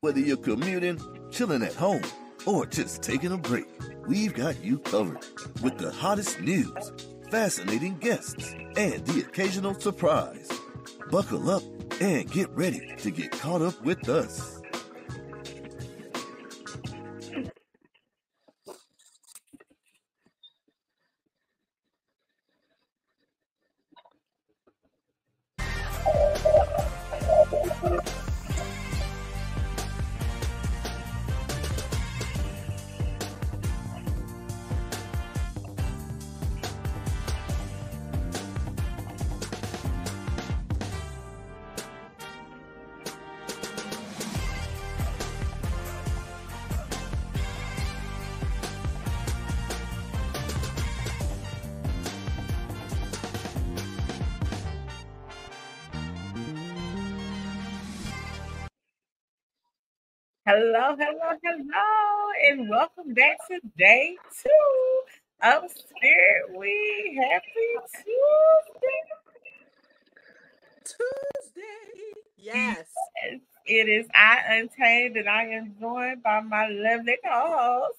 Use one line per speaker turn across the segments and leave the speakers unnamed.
Whether you're commuting, chilling at home, or just taking a break, we've got you covered with the hottest news, fascinating guests, and the occasional surprise. Buckle up and get ready to get caught up with us.
Hello, and welcome back to day 2 of Spirit Week. Happy
Tuesday. Yes.
It is I, Untamed, and I am joined by my lovely co-host,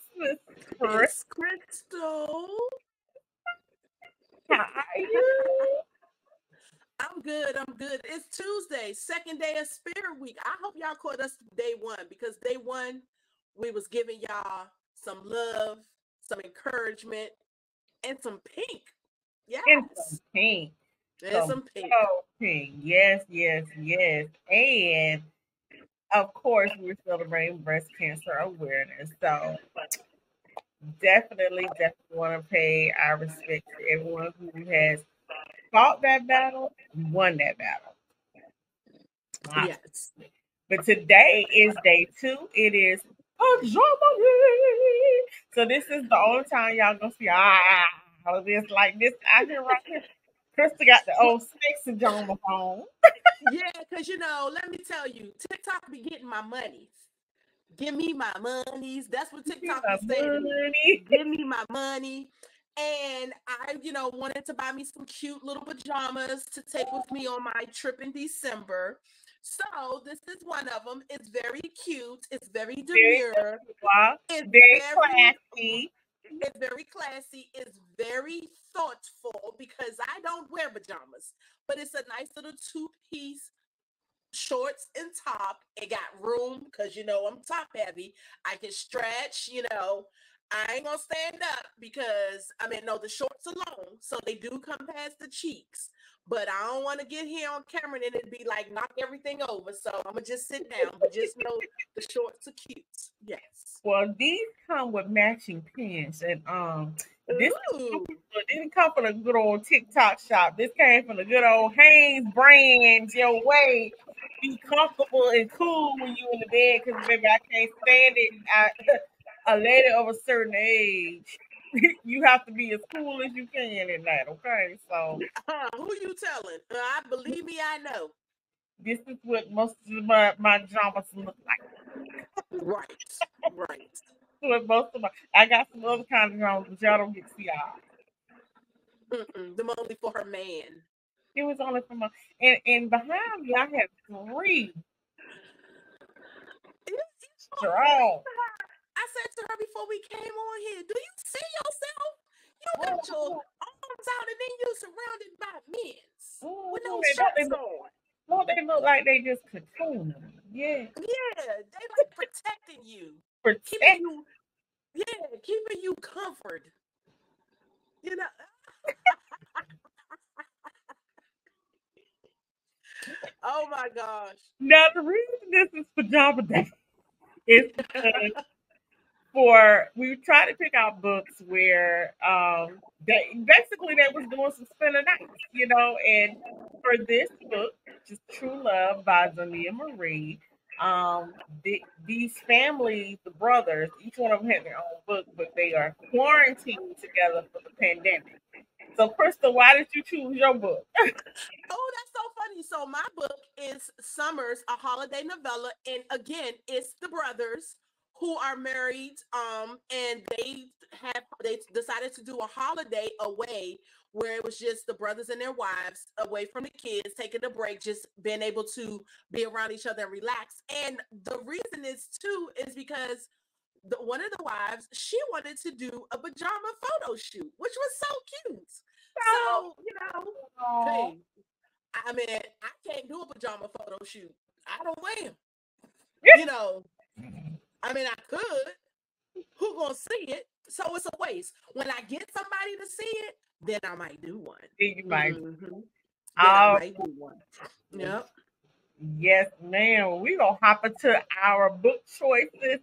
Miss
Crystal.
How are you?
I'm good. It's Tuesday, second day of Spirit Week. I hope y'all caught us day 1 because day 1 we was giving y'all some love, some encouragement, and some pink. Yes.
And some pink.
Some pink.
Oh, pink. Yes. And of course, we're celebrating breast cancer awareness. So definitely want to pay our respect to everyone who has fought that battle, won that battle.
Yes.
But today is day 2. It is Pajama. So this is the only time y'all gonna see this like this out here right here. Krista got the old sexy pajama on.
Yeah, because let me tell you, TikTok be getting my monies. Give me my monies. That's what TikTok is saying. Give me my money. And I, wanted to buy me some cute little pajamas to take with me on my trip in December. So this is one of them. It's very cute. It's very demure.
It's very classy.
It's very classy. It's very thoughtful because I don't wear pajamas, but it's a nice little 2-piece shorts and top. It got room because I'm top heavy. I can stretch. I ain't gonna stand up because the shorts are long, so they do come past the cheeks. But I don't want to get here on camera and it'd be like knock everything over. So I'm gonna just sit down. But just know the shorts are cute. Yes.
Well, these come with matching pants, and this didn't come from a good old TikTok shop. This came from the good old Hanes brand. Your way, be comfortable and cool when you in the bed, because baby, I can't stand it. A lady of a certain age, you have to be as cool as you can in that. Okay, so
who you telling? I believe me, I know.
This is what most of my dramas look like.
Right.
What most of I got some other kind of dramas, but y'all don't get to see all.
Them only for her man.
It was only for my and behind me I have 3. Strong.
I said to her before we came on here, do you see yourself? You got your arms out and then you're surrounded by men with no shirts on.
No, they look like they just cocoon. Yeah.
Yeah, they like protecting you. Keeping you comfort. Oh my gosh.
Now the reason this is pajama day is because we tried to pick out books where they was doing some spinner nights, and for this book, which is True Love by Donnia Marie, these families, the brothers, each one of them has their own book, but they are quarantined together for the pandemic. So, Crystal, why did you choose your book?
Oh, that's so funny. So my book is Summers, a holiday novella, and again, it's the brothers who are married, and they decided to do a holiday away where it was just the brothers and their wives away from the kids, taking a break, just being able to be around each other and relax. And the reason is too is because one of the wives, she wanted to do a pajama photo shoot, which was so cute. So, hey, I mean, I can't do a pajama photo shoot. I don't wear them. I mean, I could. Who gonna see it? So it's a waste. When I get somebody to see it, then I might do one.
You might.
Then I might do one. Yep.
Yes, ma'am. We're going to hop into our book choices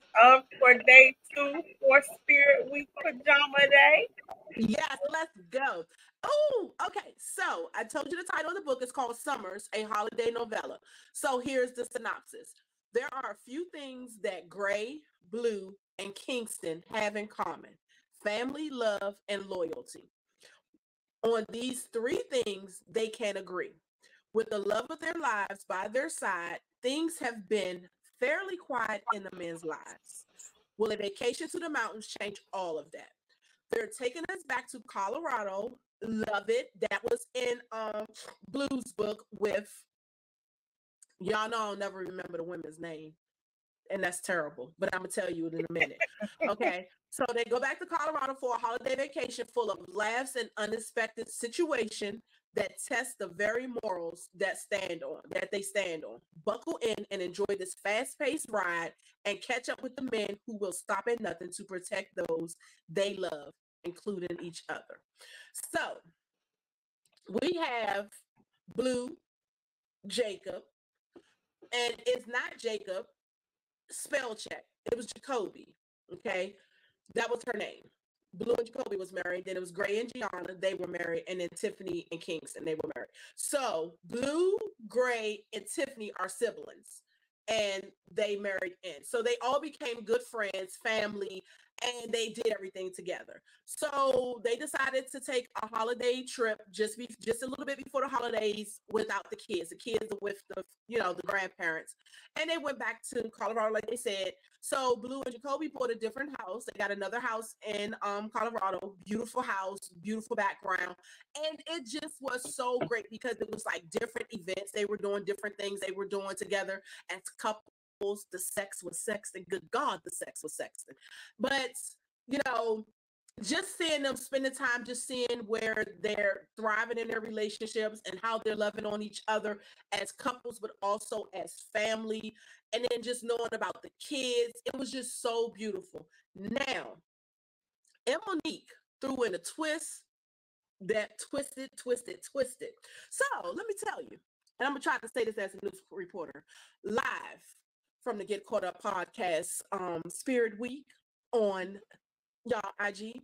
for day 2 for Spirit Week Pajama Day.
Yes, let's go. Oh, okay. So I told you the title of the book is called Summers, a Holiday Novella. So here's the synopsis. There are a few things that Gray, Blue, and Kingston have in common: family, love, and loyalty. On these 3 things, they can agree. With the love of their lives by their side, things have been fairly quiet in the men's lives. Will a vacation to the mountains change all of that? They're taking us back to Colorado. Love it. That was in Blue's book with, y'all know I'll never remember the women's name. And that's terrible, but I'm going to tell you it in a minute. Okay. So they go back to Colorado for a holiday vacation full of laughs and unexpected situation that test the very morals that they stand on. Buckle in and enjoy this fast-paced ride and catch up with the men who will stop at nothing to protect those they love, including each other. So we have Blue, Jacob, and it's not Jacob, spell check. It was Jacoby. Okay. That was her name. Blue and Jacoby was married. Then it was Gray and Gianna. They were married. And then Tiffany and Kingston, they were married. So Blue, Gray, and Tiffany are siblings. And they married in. So they all became good friends, family, and they did everything together. So they decided to take a holiday trip just a little bit before the holidays without the kids. The kids are with the grandparents. And they went back to Colorado, like they said. So Blue and Jacoby bought a different house. They got another house in Colorado. Beautiful house, beautiful background. And it just was so great because it was like different events. They were doing different things they were doing together as couples. The sex was sexting. Good God, the sex was sexting. But, just seeing them spending time, just seeing where they're thriving in their relationships and how they're loving on each other as couples, but also as family. And then just knowing about the kids. It was just so beautiful. Now, and Monique threw in a twist that twisted. So let me tell you, and I'm going to try to say this as a news reporter, live from the Get Caught Up podcast, Spirit Week on y'all IG.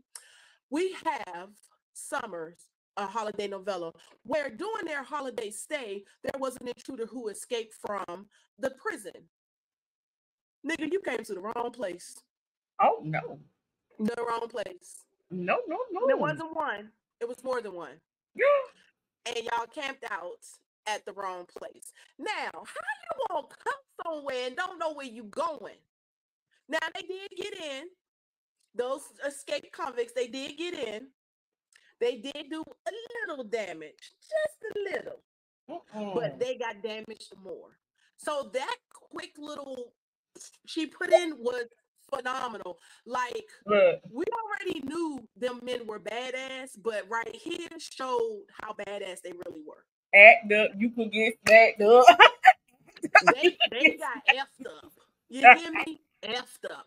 We have Summers, a holiday novella, where during their holiday stay, there was an intruder who escaped from the prison. Nigga, you came to the wrong place.
Oh, no.
The wrong place.
No.
There wasn't one. It was more than one. And y'all camped out at the wrong place. Now, how you gonna come somewhere and don't know where you going? Now, they did get in. Those escaped convicts, they did get in. They did do a little damage, just a little. But they got damaged more. So that quick little she put in was phenomenal. Like, we already knew them men were badass, but right here showed how badass they really were.
Act up, you could get stacked up.
They got effed up. You hear me? Effed up.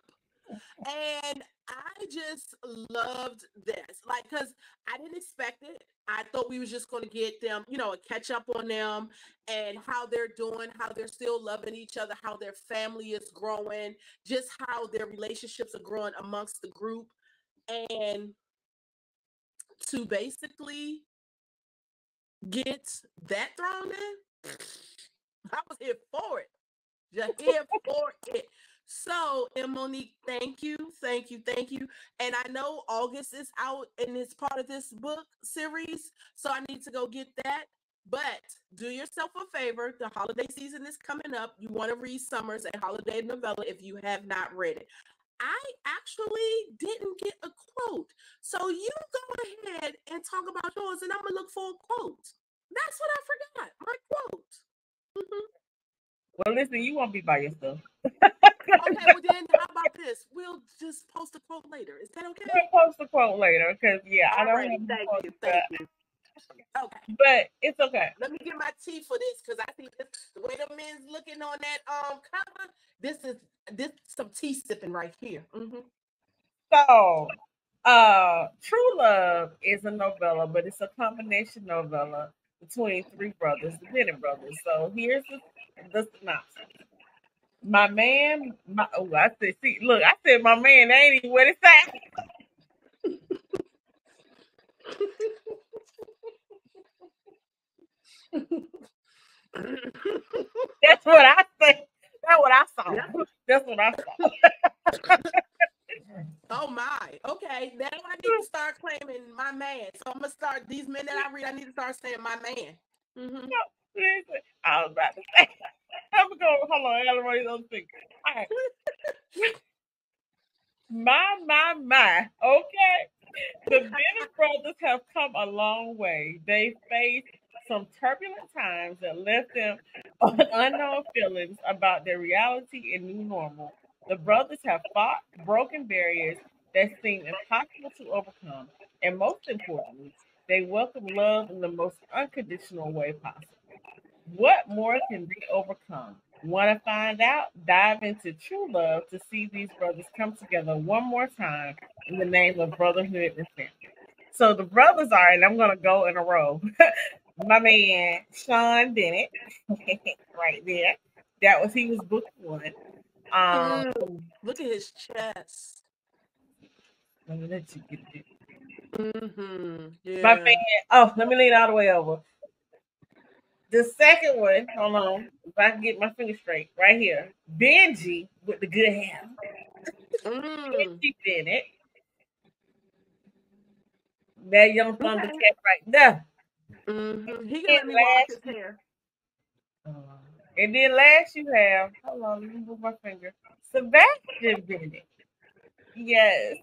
And I just loved this, like, because I didn't expect it. I thought we was just going to get them, a catch up on them and how they're doing, how they're still loving each other, how their family is growing, just how their relationships are growing amongst the group. And to basically get that thrown in, I was here for it. Just here for it. So, Monique, thank you. And I know August is out and it's part of this book series, so I need to go get that. But do yourself a favor. The holiday season is coming up. You want to read Summers, a holiday novella, if you have not read it. I actually didn't get a quote. So you go ahead and talk about yours, and I'm going to look for a quote. That's what I forgot, my quote. Mm-hmm.
Well, listen, you won't be by yourself.
Okay, well then, how about this? We'll just post a quote later. Is that okay?
We'll post the quote later because I don't have
Thank you, thank you. Okay.
But it's okay.
Let me get my tea for this because I think this, the way the men's looking on that cover, this some tea sipping right here. Mm-hmm.
So, True Love is a novella, but it's a combination novella between three brothers, the Bennett brothers. So here's the synopsis. My man, I said, see, look, I said my man, that ain't even what it said. That's what I said. That's what I saw. Yeah. That's what I saw.
Oh my. Okay. Now I need to start claiming my man. So I'm gonna start these men that I read, I need to start saying my man. Mm-hmm.
Listen, I was about to say. I'm gonna go, hold on, I gotta write those things. All right. My. Okay. The Bennett brothers have come a long way. They faced some turbulent times that left them on unknown feelings about their reality and new normal. The brothers have fought broken barriers that seem impossible to overcome. And most importantly, they welcome love in the most unconditional way possible. What more can they overcome? Want to find out? Dive into True Love to see these brothers come together one more time in the name of brotherhood and family. So the brothers are, and I'm going to go in a row. My man, Sean Bennett, right there. He was book one.
Look at his chest.
Let me let you get it.
Mm-hmm. Yeah.
My man, let me lean all the way over. The second one, hold on, if I can get my finger straight, right here. Benji with the good hair. Benji Bennett. That young Thundercat right there.
Mm-hmm. He can let me wash his hair.
And then last you have, hold on, let me move my finger. Sebastian Bennett. Yes.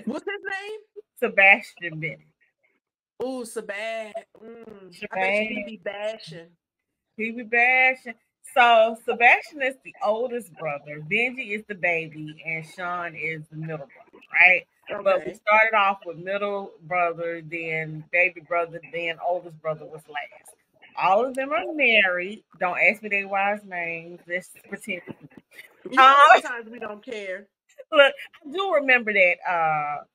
What's his name?
Sebastian Bennett.
Oh, Sebastian. I bet you he'd be bashing.
He be bashing. So Sebastian is the oldest brother. Benji is the baby, and Sean is the middle brother, right? Okay. But we started off with middle brother, then baby brother, then oldest brother was last. All of them are married. Don't ask me their wives' names. Let's pretend.
Sometimes we don't care.
Look, I do remember that.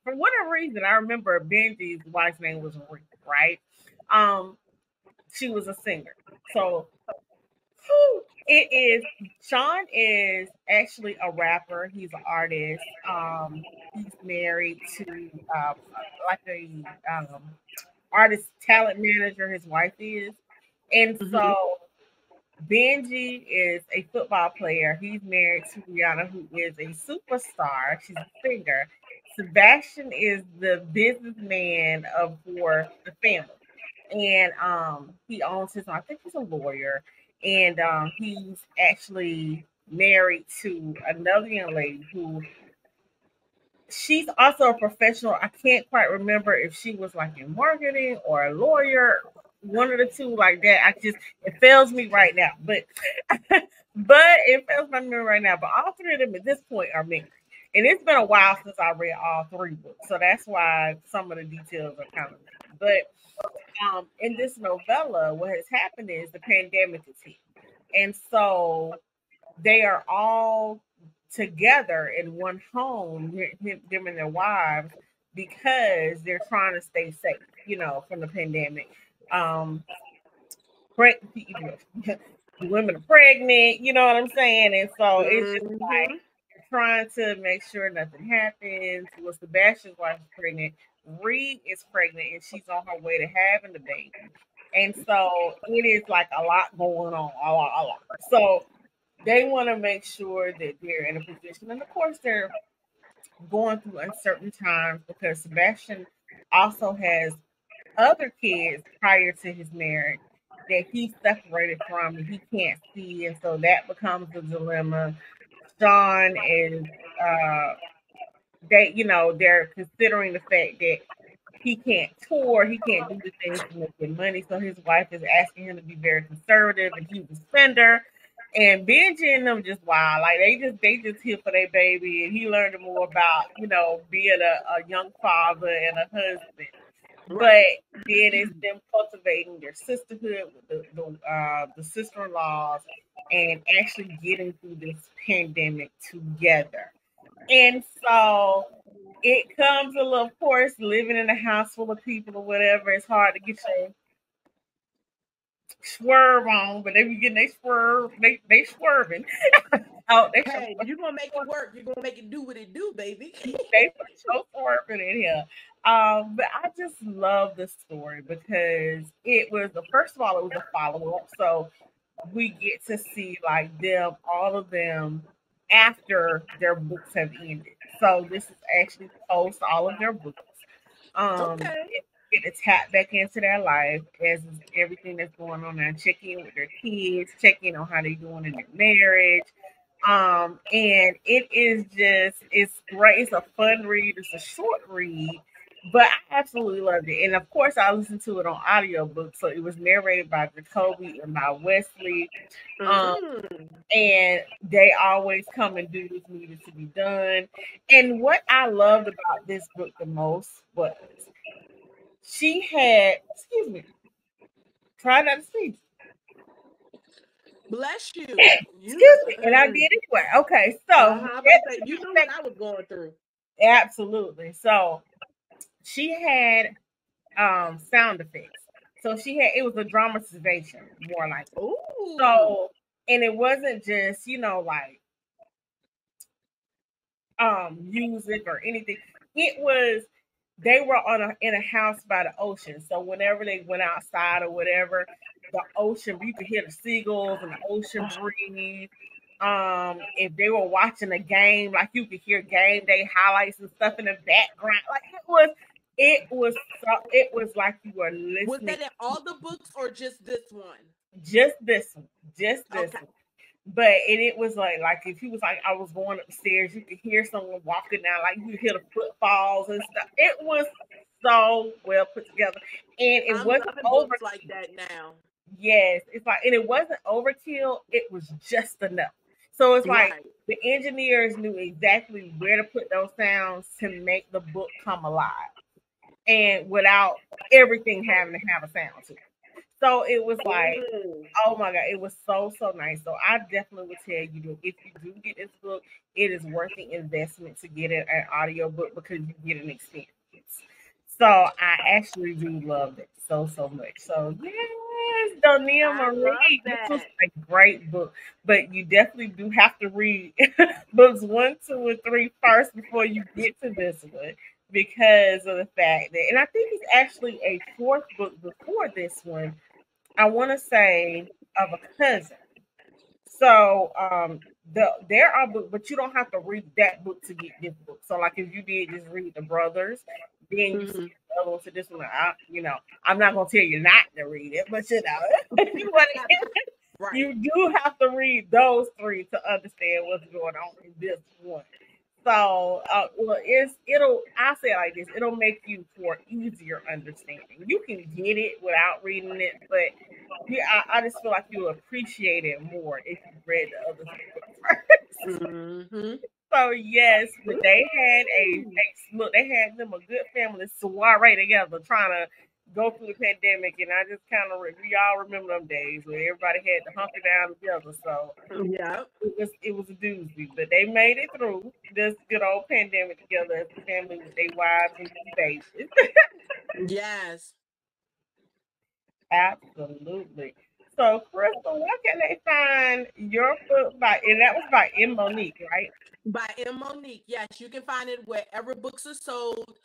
For whatever reason, I remember Benji's wife's name was Rick, right? She was a singer. So it is. Sean is actually a rapper. He's an artist. He's married to like a artist talent manager. His wife is, and so Benji is a football player. He's married to Rihanna, who is a superstar. She's a singer. Sebastian is the businessman for the family. And he owns his own, I think he's a lawyer. And he's actually married to another young lady who she's also a professional. I can't quite remember if she was like in marketing or a lawyer, one of the two like that. It fails me right now. But it fails my memory right now. But all three of them at this point are married. And it's been a while since I read all three books. So that's why some of the details are kind of weird. But in this novella, what has happened is the pandemic is hit. And so they are all together in one home, them and their wives, because they're trying to stay safe, from the pandemic. Women are pregnant, you know what I'm saying? And so it's just like trying to make sure nothing happens. Well, Sebastian's wife is pregnant. Reed is pregnant, and she's on her way to having the baby. And so it is like a lot going on, a lot. So they want to make sure that they're in a position. And of course, they're going through uncertain times because Sebastian also has other kids prior to his marriage that he's separated from and he can't see. And so that becomes a dilemma. Sean is they're considering the fact that he can't tour, he can't do the things to make good money. So his wife is asking him to be very conservative, and he's a spender. And Benji and them just wild, like they just here for their baby, and he learned more about being a young father and a husband. But then it's them cultivating their sisterhood with the sister-in-laws and actually getting through this pandemic together. And so it comes a little, of course, living in a house full of people or whatever. It's hard to get your swerve on, but they be getting they swerve, they swerving. Oh,
Hey, you're gonna make it work. You're gonna make it do what it do, baby.
they so swerving in here. But I just love the story because it was first of all, it was a follow-up. So we get to see like all of them after their books have ended. So this is actually post all of their books.
Okay.
Get to tap back into their life as is everything that's going on and check in with their kids, check in on how they're doing in their marriage. And it's great. It's a fun read. It's a short read, but I absolutely loved it. And of course, I listened to it on audiobook. So it was narrated by Jacoby and by Wesley. And they always come and do what's needed to be done. And what I loved about this book the most was she had, excuse me, try not to sneeze.
Bless you.
Excuse me, and I did anyway. Okay, so
you know what I was going through.
Absolutely. So she had sound effects. So it was a dramatization, more like.
Ooh.
So, and it wasn't just like music or anything. It was they were in a house by the ocean. So whenever they went outside or whatever, the ocean, you could hear the seagulls and the ocean breeze. If they were watching a game, like you could hear game day highlights and stuff in the background. Like it was like you were listening.
Was that in all the books or just this one?
Just this one. Just this one. But it was like if he was like I was going upstairs, you could hear someone walking down, like you could hear the footfalls and stuff. It was so well put together, and it wasn't over
like that now.
Yes, it's like, and it wasn't overkill. It was just enough. So it's like the engineers knew exactly where to put those sounds to make the book come alive, and without everything having to have a sound to it. So it was like, oh my God, it was so nice. So I definitely would tell you that if you do get this book, it is worth the investment to get it an audio book because you get an experience. So I actually do love it so much. So yes, Donnia Marie, this was a great book, but you definitely do have to read books 1, 2, and 3 first before you get to this one, because of the fact that, and I think it's actually a 4th book before this one. I want to say of a cousin. So there are books, but you don't have to read that book to get this book. So like if you did just read the brothers, then you see the other one. So this one, I'm not gonna tell you not to read it, but you do have to read those 3 to understand what's going on in this one. So, I'll say it like this, it'll make you for easier understanding. You can get it without reading it, but I just feel like you'll appreciate it more if you read the other first. So yes, but they had them a good family soiree together, trying to go through the pandemic, and I just kind of we all remember them days where everybody had to hunker down together. So
yeah,
it was a doozy, but they made it through this good old pandemic together as a family with their wives and babies.
Yes,
absolutely. So, Crystal, where can they find your book by? And that was by M. Monique, right?
By M. Monique. Yes, you can find it wherever books are sold.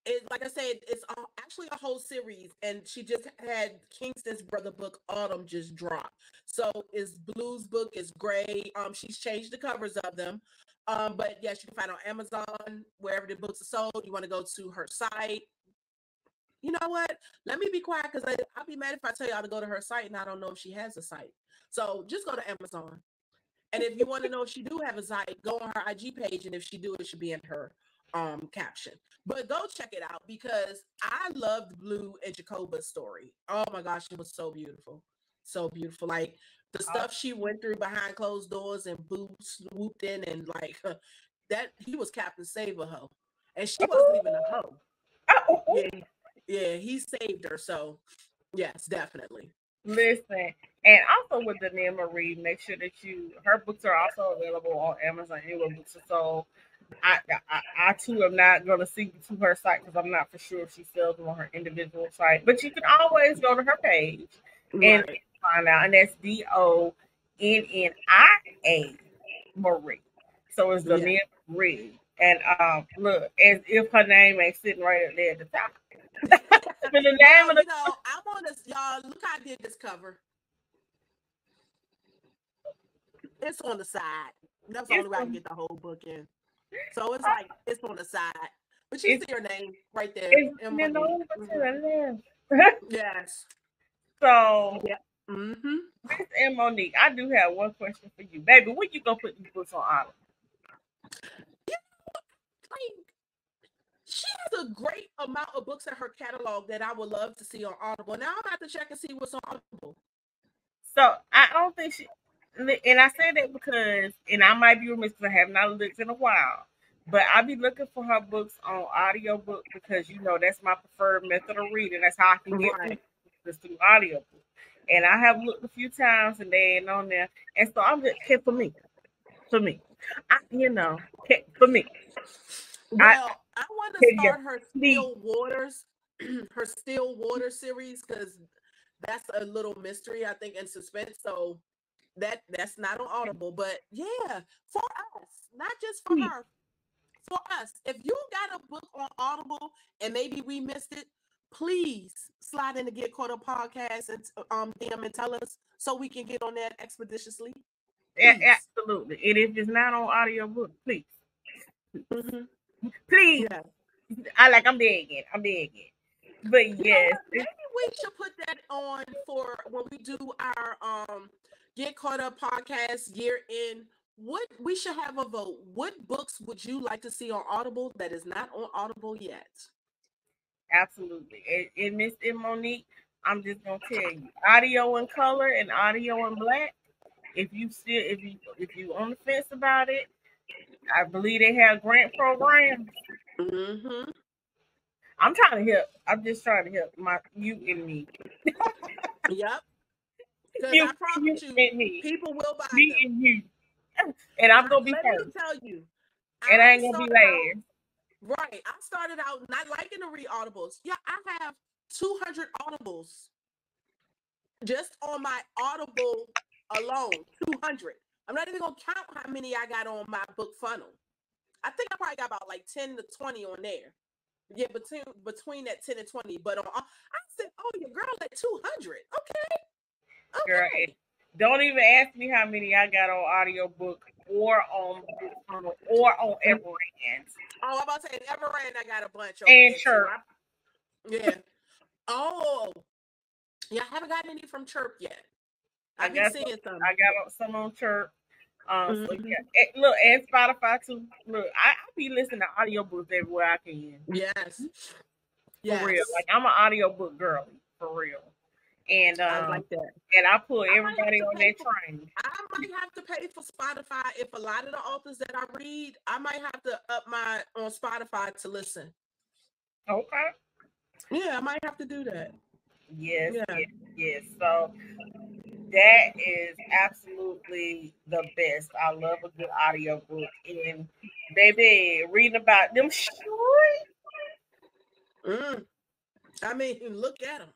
It, like I said, it's actually a whole series, and she just had Kingston's brother book Autumn just dropped. So it's Blue's book is gray. She's changed the covers of them. But yes, you can find it on Amazon wherever the books are sold. You want to go to her site. You know what? Let me be quiet because I'll be mad if I tell y'all to go to her site and I don't know if she has a site. So just go to Amazon. And if you want to know if she do have a site, go on her IG page, and if she do, it should be in her caption. But go check it out because I loved Blue and Jacoba's story. Oh my gosh, it was so beautiful. So beautiful. Like the stuff she went through behind closed doors and Boo swooped in and like that he was Captain Save-A-Ho. And she wasn't even a hoe. Yeah, he saved her. So yes, definitely.
Listen, and also with Donnia Marie, make sure that her books are also available on Amazon anywhere books are sold. I too am not going to seek to her site because I'm not for sure if she sells them on her individual site. But you can always go to her page and find out, and that's Donnia Marie. So it's Donnia Marie, and look, as if her name ain't sitting right up there at the top.
The name of I'm on this, y'all. Look how I did this cover. It's on the side. That's the only way I can get the whole book in. So it's like it's on the side, but you see your name right there. Yes.
So,
Miss
and Monique, I do have one question for you, baby. When you gonna put these books on Audible?
She has a great amount of books in her catalog that I would love to see on Audible. Now I'm gonna have to check and see what's on Audible.
So I don't think she, and I say that because, and I might be remiss because I have not looked in a while, but I be looking for her books on audiobook because that's my preferred method of reading. That's how I can get through audiobook. And I have looked a few times and they ain't on there. And so I'm just for me. For me. For me.
Well, I want to start her Still Waters, her Still Water series, because that's a little mystery, I think, and suspense. So that's not on Audible, but yeah, for us, not just for her, for us. If you got a book on Audible and maybe we missed it, please slide in the Get Caught Up podcast and DM and tell us so we can get on that expeditiously.
Yeah, absolutely. And if it's not on audiobook, please. Please. Yeah. I'm begging. But yes.
Maybe we should put that on for when we do our Get Caught Up podcast year in. What we should have a vote. What books would you like to see on Audible that is not on Audible yet?
Absolutely. And Miss Monique, I'm just gonna tell you, audio in color and audio in black. If you on the fence about it, I believe they have grant programs. I'm trying to help. I'm just trying to help you and me.
Yep. Because I promise you, people will buy them.
And you. And I'm gonna be
first. Let me tell you.
And I ain't gonna be last.
Right. I started out not liking to read audibles. Yeah, I have 200 audibles just on my Audible alone. 200. I'm not even gonna count how many I got on my book funnel. I think I probably got about like 10 to 20 on there. Yeah, between that 10 and 20. But I said, oh, your girl at 200. Okay.
Girl, don't even ask me how many I got on audiobook or on Everend.
Oh, I'm about to say Everend, I got a bunch.
And Chirp.
Yeah. Oh. Yeah, I haven't gotten any from Chirp yet. I've been seeing some.
I got some on Chirp. So yeah. Look, and Spotify too. Look, I be listening to audiobooks everywhere I can.
Yes.
For real. Like I'm an audiobook girly, for real. And
I like that.
And I put everybody on that train.
I might have to pay for Spotify if a lot of the authors that I read, I might have to up my on Spotify to listen.
Okay.
Yeah, I might have to do that.
Yes. So that is absolutely the best. I love a good audiobook. And baby, reading about them
I mean, look at them.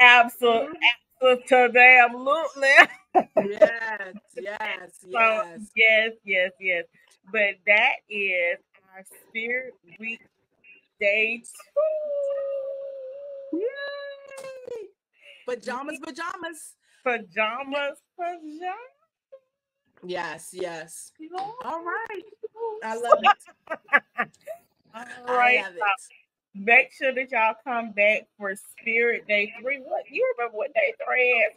Absolutely. Yes. But that is our Spirit Week Day 2.
Yay! Pajamas. Yes. All right. I love it.
All right. Make sure that y'all come back for Spirit Day 3. What you remember what day 3 is?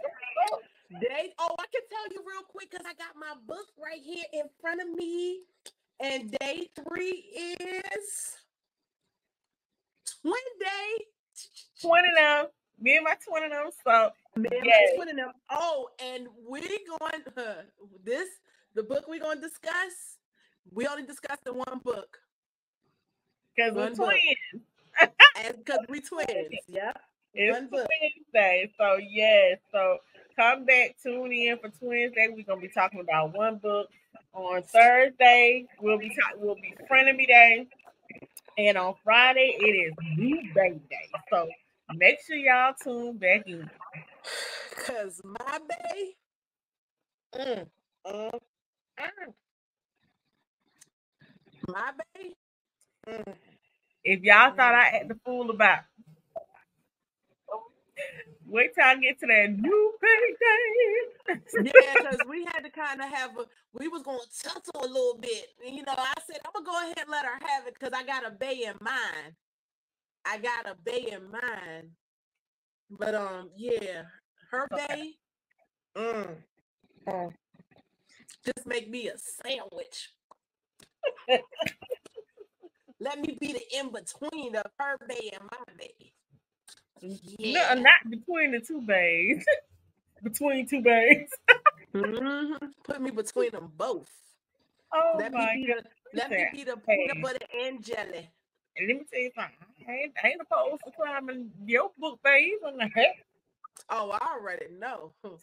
I can tell you real quick because I got my book right here in front of me. And day 3 is Twin Day.
Twin of them. Me and my twin of them. So
my twin of them. Oh, and we're going the book we're gonna discuss. We only discussed the one book.
Because we're twins.
And because we twins. Yep.
It's Twins Day. So yes. So come back, tune in for Twins Day. We're gonna be talking about one book. On Thursday, we'll be Frenemy Day. And on Friday, it is New Baby Day. So make sure y'all tune back in.
Cause my bae, my bae.
If y'all thought I had the fool about, wait till I get to that New Baby Day.
Yeah, because we had to kind of we was going to tussle a little bit. You know, I said, I'm going to go ahead and let her have it because I got a bae in mind. But, yeah, her bae, just make me a sandwich. Let me be the in-between of her bae and my bae.
Yeah. No, not between the two baes. Between two baes.
Put me between them both.
Oh,
let me be the peanut butter and jelly.
And let me tell you something. I ain't opposed to climbing your book baes on the head.
Oh, I already know. Woo!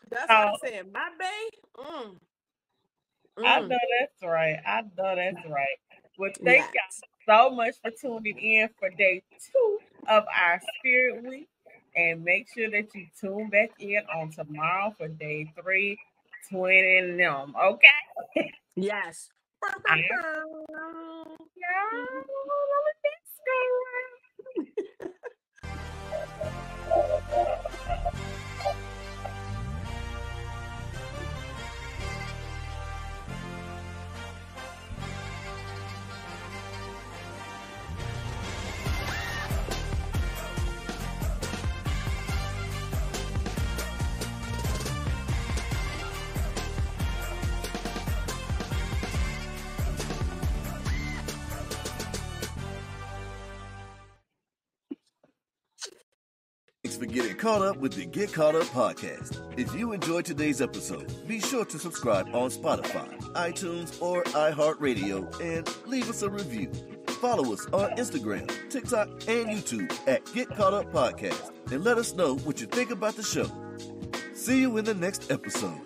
That's what I'm saying. My bae.
I know that's right. Well, thank y'all so much for tuning in for day 2 of our Spirit Week. And make sure that you tune back in on tomorrow for day 3, Twin and them. Okay?
Yes.
Thanks for getting caught up with the Get Caught Up podcast. If you enjoyed today's episode, be sure to subscribe on Spotify, iTunes, or iHeartRadio and leave us a review. Follow us on Instagram, TikTok, and YouTube at Get Caught Up Podcast and let us know what you think about the show. See you in the next episode.